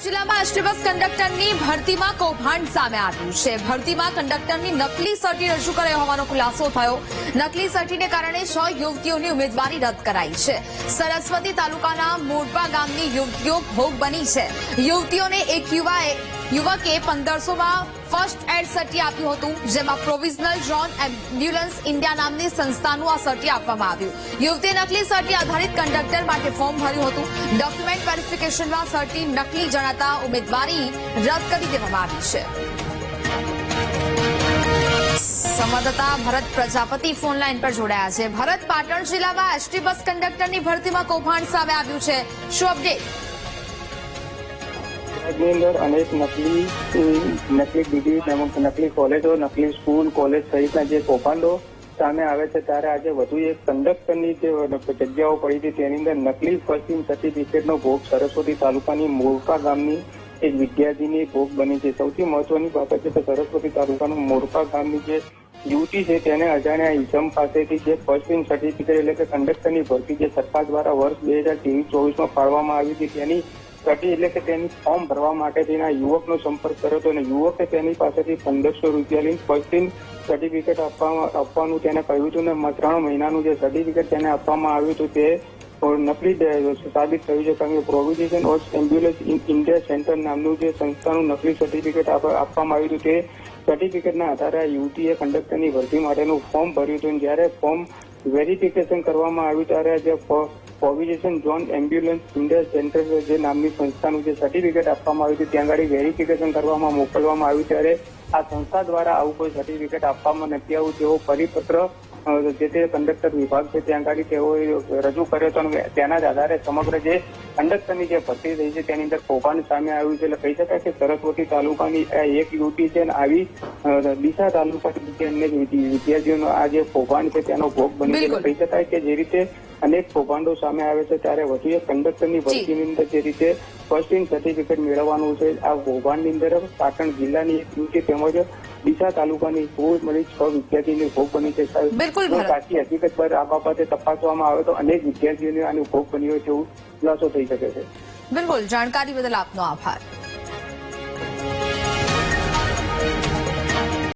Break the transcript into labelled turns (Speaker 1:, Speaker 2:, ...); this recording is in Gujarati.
Speaker 1: જિલ્લામાં એસટી બસ કંડક્ટરની ભરતીમાં કૌભાંડ સામે આવ્યું છે। ભરતીમાં કંડક્ટરની નકલી સર્ટી રજૂ કરાઈ હોવાનો ખુલાસો થયો। નકલી સર્ટીને કારણે 6 યુવતીઓની ઉમેદવારી રદ કરાઈ છે। સરસ્વતી તાલુકાના મોરપા ગામની યુવતીઓ ભોગ બની છે। યુવતીઓને એક યુવકે 1500માં ફર્સ્ટ એડ સર્ટી આપ્યું હતું, જેમાં પ્રોવિઝનલ જોન એમ્બ્યુલન્સ ઇન્ડિયા નામની સંસ્થાનું આ સર્ટી આપવામાં આવ્યું। યુવતીએ નકલી સર્ટી આધારિત કંડક્ટર માટે ફોર્મ ભર્યું હતું। ડોક્યુમેન્ટ વેરિફિકેશનમાં સર્ટી નકલી જણાતા ઉમેદવારી રદ કરી દેવામાં આવી છે। સંવાદદાતા ભરત પ્રજાપતિ ફોન લાઈન પર જોડાયા છે। ભરત, પાટણ જિલ્લામાં એસટી બસ કંડક્ટરની ભરતીમાં કૌભાંડ સામે આવ્યું છે, શું અપડેટ?
Speaker 2: ની અંદર અનેક નકલી ડિગ્રી, નકલી કોલેજો, નકલી સ્કૂલ, કોલેજ સહિતના જે કૌભાંડો સામે આવે છે, ત્યારે આજે વધુ એક કંડક્ટરની જે જગ્યાઓ પડી હતી તેની અંદર નકલી ફર્સ્ટ ઇન સર્ટિફિકેટનો ભોગ સરસ્વતી તાલુકાની મોરપા ગામની એક વિદ્યાર્થીની ભોગ બની છે। સૌથી મહત્વની બાબત છે કે સરસ્વતી તાલુકાનું મોરપા ગામની જે યુવતી છે તેને અજાણ્યા ઇસમ પાસેથી જે ફર્સ્ટ ઇન સર્ટિફિકેટ એટલે કે કંડક્ટરની ભરતી જે સરકાર દ્વારા વર્ષ 2023-24માં ફાળવવામાં આવી હતી તેની સર્ટી એટલે કે તેની ફોર્મ ભરવા માટે તેના યુવકનો સંપર્ક કર્યો હતો અને યુવકે તેની પાસેથી 1500 રૂપિયા લઈને ફર્સ્ટ ઇન સર્ટિફિકેટ આપવાનું તેને કહ્યું હતું ને 3 મહિનાનું જે સર્ટિફિકેટ તેને આપવામાં આવ્યું હતું તે નકલી સાબિત થયું છે, કારણ કે provision of ambulance India centre નામનું જે સંસ્થાનું નકલી સર્ટિફિકેટ આપવામાં આવ્યું હતું તે સર્ટિફિકેટના આધારે યુવતીએ કંડક્ટરની ભરતી માટેનું ફોર્મ ભર્યું હતું। જ્યારે ફોર્મ વેરિફિકેશન કરવામાં આવ્યું ત્યારે જે provision zone ambulance India centre જે નામની સંસ્થાનું જે સર્ટિફિકેટ આપવામાં આવ્યું હતું ત્યાં આગળ વેરિફિકેશન કરવામાં મોકલવામાં આવ્યું ત્યારે આ સંસ્થા દ્વારા આવું કોઈ સર્ટિફિકેટ આપવામાં નથી આવ્યું તેવો પરિપત્ર જે તે કંડક્ટર વિભાગ છે ત્યાં આગળ તેઓએ રજૂ કર્યો હતો અને તેના જ આધારે સમગ્ર જે કંડક્ટરની જે ભરતી થઈ છે તેની અંદર કૌભાંડ સામે આવ્યું છે। એટલે કહી શકાય કે સરસ્વતી તાલુકાની એક યુવતી છે અને આવી ડીસા તાલુકાની જે અન્ય વિદ્યાર્થીઓનો આ જે કૌભાંડ છે તેનો ભોગ બની છે। કહી શકાય કે જે રીતે અનેક કૌભાંડો સામે આવે છે ત્યારે વધુ એક કંડક્ટરની ભરતીની અંદર જે રીતે ફર્સ્ટ ઇન સર્ટિફિકેટ મેળવવાનું છે આ કૌભાંડની અંદર પાટણ જિલ્લાની એક યુવતી તેમજ ડીસા તાલુકાની કુલ મળી 6 વિદ્યાર્થીની ભોગ બની છે। સાચી હકીકત પર આ બાબતે તપાસવામાં આવે તો અનેક વિદ્યાર્થીઓને આનો ભોગ બન્યો હોય તેવું ખુલાસો થઈ શકે છે।
Speaker 1: બિલકુલ, જાણકારી બદલ આપનો આભાર।